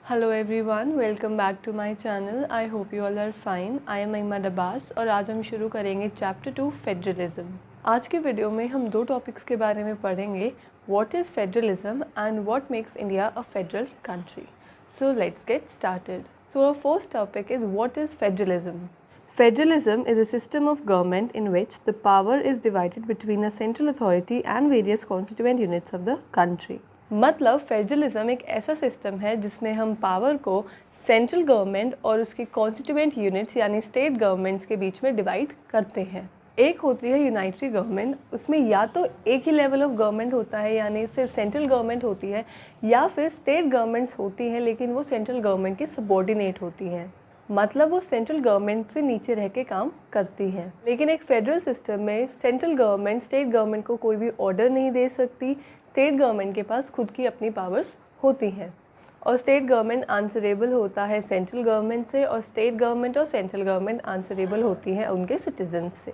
Hello everyone, welcome back to my channel. I hope you all are fine. I am Ahmed Abbas और आज हम शुरू करेंगे चैप्टर 2 फेडरलिज्म। आज के वीडियो में हम दो टॉपिक्स के बारे में पढ़ेंगे, what is federalism and what makes India a federal country. So let's get started. So our first topic is what is federalism. Federalism is a system of government in which the power is divided between a central authority and various constituent units of the country. मतलब federalism एक ऐसा system है जिसमें हम power को central government और उसके constituent units यानी स्टेट गवर्नमेंट्स के बीच में डिवाइड करते हैं। एक होती है यूनाइटरी गवर्नमेंट, उसमें या तो एक ही लेवल ऑफ गवर्नमेंट होता है यानी सिर्फ सेंट्रल गवर्नमेंट होती है, या फिर स्टेट गवर्नमेंट्स होती हैं लेकिन वो सेंट्रल गवर्नमेंट की सबॉर्डिनेट होती हैं, मतलब वो सेंट्रल गवर्नमेंट से नीचे रह के काम करती हैं। लेकिन एक फेडरल सिस्टम में सेंट्रल गवर्नमेंट स्टेट गवर्नमेंट को कोई भी ऑर्डर नहीं दे सकती। स्टेट गवर्नमेंट के पास खुद की अपनी पावर्स होती हैं और स्टेट गवर्नमेंट आंसरेबल होता है सेंट्रल गवर्नमेंट से, और स्टेट गवर्नमेंट और सेंट्रल गवर्नमेंट आंसरेबल होती हैं उनके सिटीजन्स से।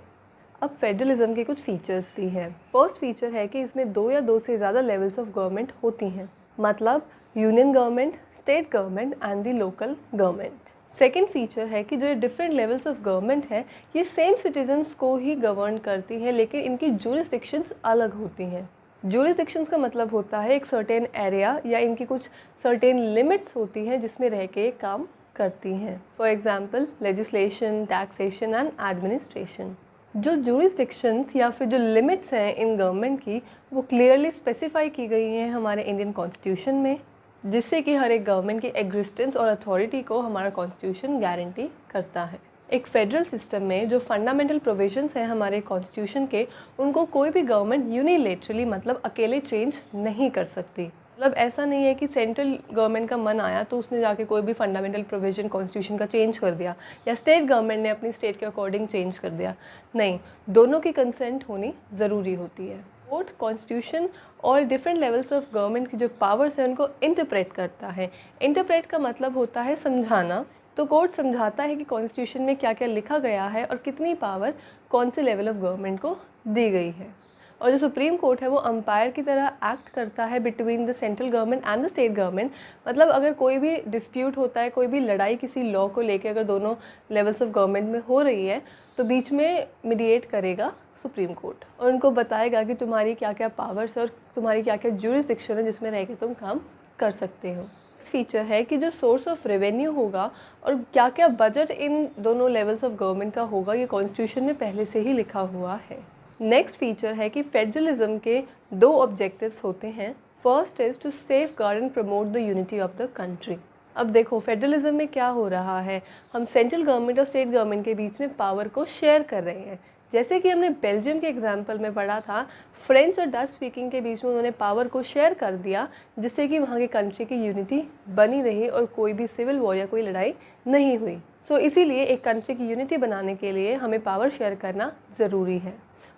अब फेडरलिज्म के कुछ फीचर्स भी हैं। फर्स्ट फीचर है कि इसमें दो या दो से ज़्यादा लेवल्स ऑफ गवर्नमेंट होती हैं, मतलब union government, state government and the local government. Second feature है कि जो डिफरेंट लेवल्स ऑफ गवर्नमेंट है ये सेम सिटीजन्स को ही गवर्न करती है, लेकिन इनकी ज्यूरिसडिक्शंस अलग होती हैं। ज्यूरिसडिक्शंस का मतलब होता है एक सर्टेन एरिया या इनकी कुछ सर्टेन लिमिट्स होती हैं जिसमें रह के काम करती हैं। For example legislation, taxation and administration. जो ज्यूरिसडिक्शंस या फिर जो लिमिट्स हैं इन गवर्नमेंट की वो क्लियरली स्पेसिफाई की गई हैं हमारे इंडियन कॉन्स्टिट्यूशन में, जिससे कि हर एक गवर्नमेंट की एग्जिस्टेंस और अथॉरिटी को हमारा कॉन्स्टिट्यूशन गारंटी करता है। एक फेडरल सिस्टम में जो फंडामेंटल प्रोविजंस हैं हमारे कॉन्स्टिट्यूशन के, उनको कोई भी गवर्नमेंट यूनिलेटरली मतलब अकेले चेंज नहीं कर सकती। मतलब ऐसा नहीं है कि सेंट्रल गवर्नमेंट का मन आया तो उसने जाके कोई भी फंडामेंटल प्रोविजन कॉन्स्टिट्यूशन का चेंज कर दिया, या स्टेट गवर्नमेंट ने अपनी स्टेट के अकॉर्डिंग चेंज कर दिया। नहीं, दोनों की कंसेंट होनी ज़रूरी होती है। कोर्ट कॉन्स्टिट्यूशन और डिफरेंट लेवल्स ऑफ गवर्नमेंट की जो पावर्स हैं उनको इंटरप्रेट करता है। इंटरप्रेट का मतलब होता है समझाना। तो कोर्ट समझाता है कि कॉन्स्टिट्यूशन में क्या क्या लिखा गया है और कितनी पावर कौन से लेवल ऑफ गवर्नमेंट को दी गई है। और जो सुप्रीम कोर्ट है वो अंपायर की तरह एक्ट करता है between the central government and the state government. मतलब अगर कोई भी डिस्प्यूट होता है, कोई भी लड़ाई किसी लॉ को लेकर अगर दोनों लेवल्स ऑफ गवर्नमेंट में हो रही है तो बीच में मीडिएट करेगा सुप्रीम कोर्ट और उनको बताएगा कि तुम्हारी क्या क्या पावर्स है और तुम्हारी क्या क्या ज्यूरिसडिक्शन है जिसमें रह के तुम काम कर सकते हो। फीचर है कि जो सोर्स ऑफ रेवेन्यू होगा और क्या क्या बजट इन दोनों लेवल्स ऑफ गवर्नमेंट का होगा ये कॉन्स्टिट्यूशन में पहले से ही लिखा हुआ है। नेक्स्ट फीचर है कि फेडरलिज्म के दो ऑब्जेक्टिव्स होते हैं। First is to safeguard and promote the unity of the country. अब देखो फेडरलिज्म में क्या हो रहा है, हम सेंट्रल गवर्नमेंट और स्टेट गवर्नमेंट के बीच में पावर को शेयर कर रहे हैं। जैसे कि हमने बेल्जियम के एग्जाम्पल में पढ़ा था, फ्रेंच और डच स्पीकिंग के बीच में उन्होंने पावर को शेयर कर दिया, जिससे कि वहाँ की कंट्री की यूनिटी बनी रही और कोई भी सिविल वॉर या कोई लड़ाई नहीं हुई। सो इसीलिए एक कंट्री की यूनिटी बनाने के लिए हमें पावर शेयर करना ज़रूरी है।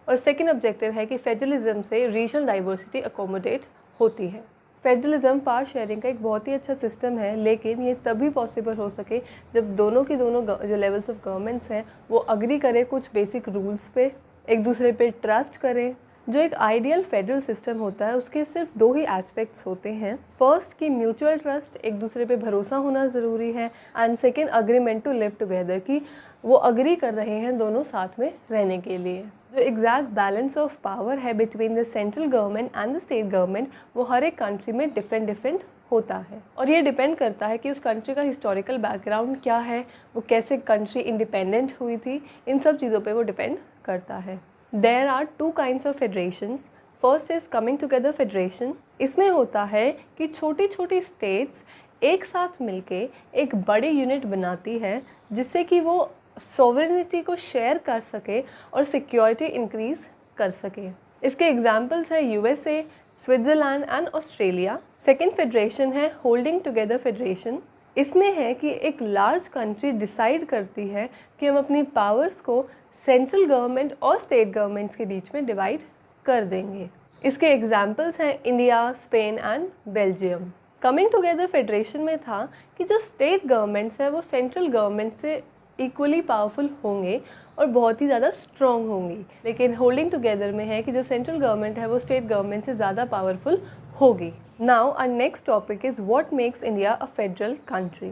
और सेकेंड ऑब्जेक्टिव है कि फेडरलिज्म से रीजनल डाइवर्सिटी अकोमोडेट होती है। फेडरलिज्म पावर शेयरिंग का एक बहुत ही अच्छा सिस्टम है, लेकिन ये तभी पॉसिबल हो सके जब दोनों की दोनों जो लेवल्स ऑफ गवर्नमेंट्स हैं वो अग्री करें कुछ बेसिक रूल्स पे, एक दूसरे पे ट्रस्ट करें। जो एक आइडियल फेडरल सिस्टम होता है उसके सिर्फ दो ही एस्पेक्ट्स होते हैं। फर्स्ट कि म्यूचुअल ट्रस्ट, एक दूसरे पे भरोसा होना ज़रूरी है, and second agreement to live together, कि वो अग्री कर रहे हैं दोनों साथ में रहने के लिए। जो एग्जैक्ट बैलेंस ऑफ पावर है between the central government and the state government वो हर एक कंट्री में डिफरेंट होता है, और ये डिपेंड करता है कि उस कंट्री का हिस्टोरिकल बैकग्राउंड क्या है, वो कैसे कंट्री इंडिपेंडेंट हुई थी, इन सब चीज़ों पे वो डिपेंड करता है। There are two kinds of federations. First is coming together federation. इसमें होता है कि छोटी छोटी स्टेट्स एक साथ मिलके एक बड़ी यूनिट बनाती है जिससे कि वो सॉवरेनिटी को शेयर कर सके और सिक्योरिटी इंक्रीज कर सके। इसके एग्जाम्पल्स हैं USA, Switzerland and Australia. Second federation है होल्डिंग टुगेदर फेडरेशन। इसमें है कि एक लार्ज कंट्री डिसाइड करती है कि हम अपनी पावर्स को सेंट्रल गवर्नमेंट और स्टेट गवर्नमेंट्स के बीच में डिवाइड कर देंगे। इसके एग्जाम्पल्स हैं India, Spain and Belgium. Coming together federation में था कि जो स्टेट गवर्नमेंट्स हैं वो सेंट्रल गवर्नमेंट से इक्वली पावरफुल होंगे और बहुत ही ज़्यादा स्ट्रॉन्ग होंगी, लेकिन होल्डिंग टुगेदर में है कि जो सेंट्रल गवर्नमेंट है वो स्टेट गवर्नमेंट से ज़्यादा पावरफुल होगी। Now our next topic is what makes India a federal country.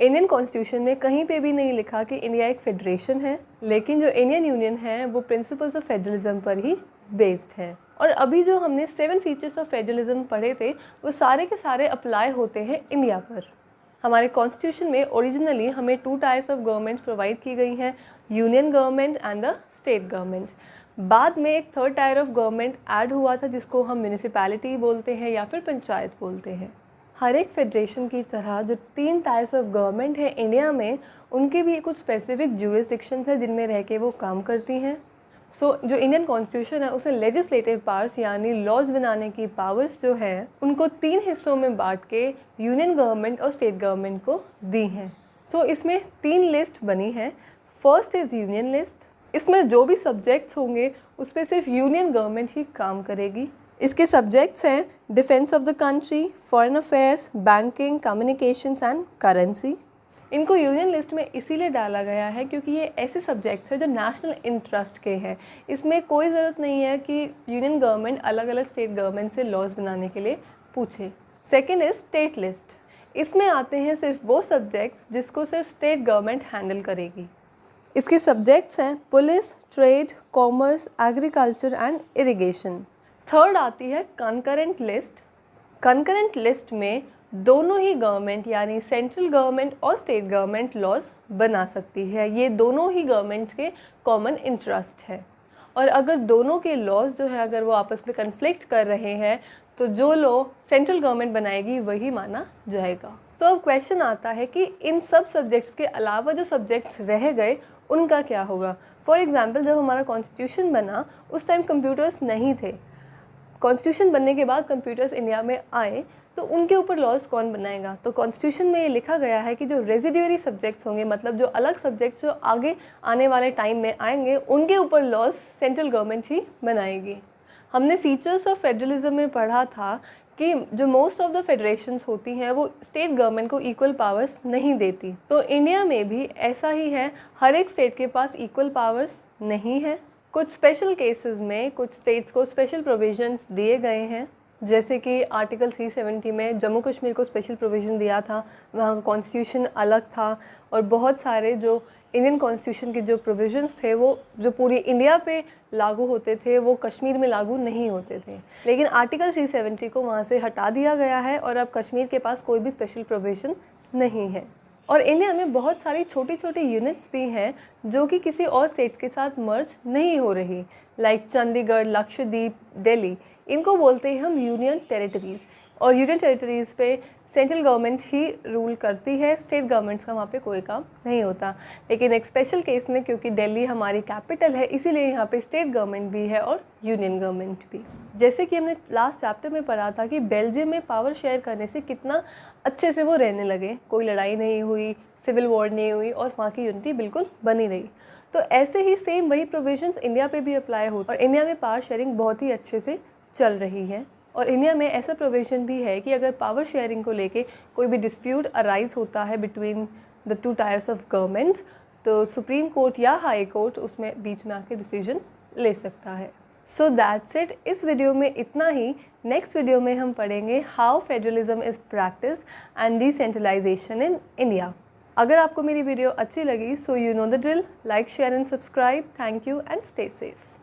Indian constitution में कहीं पे भी नहीं लिखा कि इंडिया एक फेडरेशन है, लेकिन जो इंडियन यूनियन है वो प्रिंसिपल्स ऑफ फेडरलिज्म पर ही बेस्ड है। और अभी जो हमने 7 फीचर्स ऑफ फेडरलिज्म पढ़े थे वो सारे के सारे अप्लाई होते हैं इंडिया पर। हमारे कॉन्स्टिट्यूशन में ओरिजिनली हमें 2 टायर्स ऑफ गवर्नमेंट प्रोवाइड की गई हैं, union government and the state government. बाद में एक 3rd tyre of government add हुआ था जिसको हम म्यूनिसिपैलिटी बोलते हैं या फिर पंचायत बोलते हैं। हर एक फेडरेशन की तरह जो 3 टायर्स ऑफ गवर्नमेंट है इंडिया में, उनके भी कुछ स्पेसिफिक ज्यूरिसडिक्शंस है जिनमें रह के वो काम करती हैं। जो इंडियन कॉन्स्टिट्यूशन है उसने लेजिस्लेटिव पावर्स यानी लॉज बनाने की पावर्स जो है उनको 3 हिस्सों में बांट के यूनियन गवर्नमेंट और स्टेट गवर्नमेंट को दी हैं। इसमें 3 लिस्ट बनी है। First is union list. इसमें जो भी सब्जेक्ट्स होंगे उस पर सिर्फ यूनियन गवर्नमेंट ही काम करेगी। इसके सब्जेक्ट्स हैं defence of the country, foreign affairs, banking, communications and currency. इनको यूनियन लिस्ट में इसीलिए डाला गया है क्योंकि ये ऐसे सब्जेक्ट्स हैं जो नेशनल इंटरेस्ट के हैं। इसमें कोई ज़रूरत नहीं है कि यूनियन गवर्नमेंट अलग अलग स्टेट गवर्नमेंट से लॉज बनाने के लिए पूछे। Second is state list. इसमें आते हैं सिर्फ वो सब्जेक्ट्स जिसको सिर्फ स्टेट गवर्नमेंट हैंडल करेगी। इसके सब्जेक्ट्स हैं police, trade, commerce, agriculture and irrigation. Third आती है कंकरेंट लिस्ट। कंकरेंट लिस्ट में दोनों ही गवर्नमेंट यानी सेंट्रल गवर्नमेंट और स्टेट गवर्नमेंट लॉज बना सकती है। ये दोनों ही गवर्नमेंट्स के कॉमन इंटरेस्ट है और अगर दोनों के लॉज जो है अगर वो आपस में कन्फ्लिक्ट कर रहे हैं तो जो लॉ सेंट्रल गवर्नमेंट बनाएगी वही माना जाएगा। अब क्वेश्चन आता है कि इन सब सब्जेक्ट्स के अलावा जो सब्जेक्ट्स रह गए उनका क्या होगा। फॉर एग्जाम्पल जब हमारा कॉन्स्टिट्यूशन बना उस टाइम कंप्यूटर्स नहीं थे। कॉन्स्टिट्यूशन बनने के बाद कंप्यूटर्स इंडिया में आए तो उनके ऊपर लॉज कौन बनाएगा। तो कॉन्स्टिट्यूशन में ये लिखा गया है कि जो रेजिडुअरी सब्जेक्ट्स होंगे मतलब जो अलग सब्जेक्ट्स जो आगे आने वाले टाइम में आएंगे उनके ऊपर लॉज सेंट्रल गवर्नमेंट ही बनाएगी। हमने फीचर्स ऑफ फेडरलिज्म में पढ़ा था कि जो मोस्ट ऑफ द फेडरेशंस होती हैं वो स्टेट गवर्नमेंट को इक्वल पावर्स नहीं देती। तो इंडिया में भी ऐसा ही है, हर एक स्टेट के पास इक्वल पावर्स नहीं है। कुछ स्पेशल केसेस में कुछ स्टेट्स को स्पेशल प्रोविजंस दिए गए हैं, जैसे कि आर्टिकल 370 में जम्मू कश्मीर को स्पेशल प्रोविज़न दिया था, वहाँ का कॉन्स्टिट्यूशन अलग था और बहुत सारे जो इंडियन कॉन्स्टिट्यूशन के जो प्रोविजंस थे वो जो पूरी इंडिया पे लागू होते थे वो कश्मीर में लागू नहीं होते थे। लेकिन आर्टिकल 370 को वहाँ से हटा दिया गया है और अब कश्मीर के पास कोई भी स्पेशल प्रोविज़न नहीं है। और इंडिया में बहुत सारी छोटी छोटी यूनिट्स भी हैं जो कि किसी और स्टेट के साथ मर्ज नहीं हो रही, लाइक चंडीगढ़, लक्षद्वीप, दिल्ली। इनको बोलते हैं हम यूनियन टेरिटरीज़ और यूनियन टेरिटरीज़ पे सेंट्रल गवर्नमेंट ही रूल करती है, स्टेट गवर्नमेंट्स का वहाँ पे कोई काम नहीं होता। लेकिन एक स्पेशल केस में क्योंकि दिल्ली हमारी कैपिटल है इसीलिए यहाँ पे स्टेट गवर्नमेंट भी है और यूनियन गवर्नमेंट भी। जैसे कि हमने लास्ट चैप्टर में पढ़ा था कि बेल्जियम में पावर शेयर करने से कितना अच्छे से वो रहने लगे, कोई लड़ाई नहीं हुई, सिविल वॉर नहीं हुई और वहाँ की यूनिटी बिल्कुल बनी रही। तो ऐसे ही सेम वही प्रोविजंस इंडिया पे भी अप्लाई होते और इंडिया में पावर शेयरिंग बहुत ही अच्छे से चल रही है। और इंडिया में ऐसा प्रोविज़न भी है कि अगर पावर शेयरिंग को लेके कोई भी डिस्प्यूट अराइज होता है between the 2 tiers of government तो सुप्रीम कोर्ट या हाई कोर्ट उसमें बीच में आके डिसीजन ले सकता है। So that's it. इस वीडियो में इतना ही। नेक्स्ट वीडियो में हम पढ़ेंगे how federalism is practised and decentralisation in India. अगर आपको मेरी वीडियो अच्छी लगी so you know the drill, like, share and subscribe. Thank you and stay safe.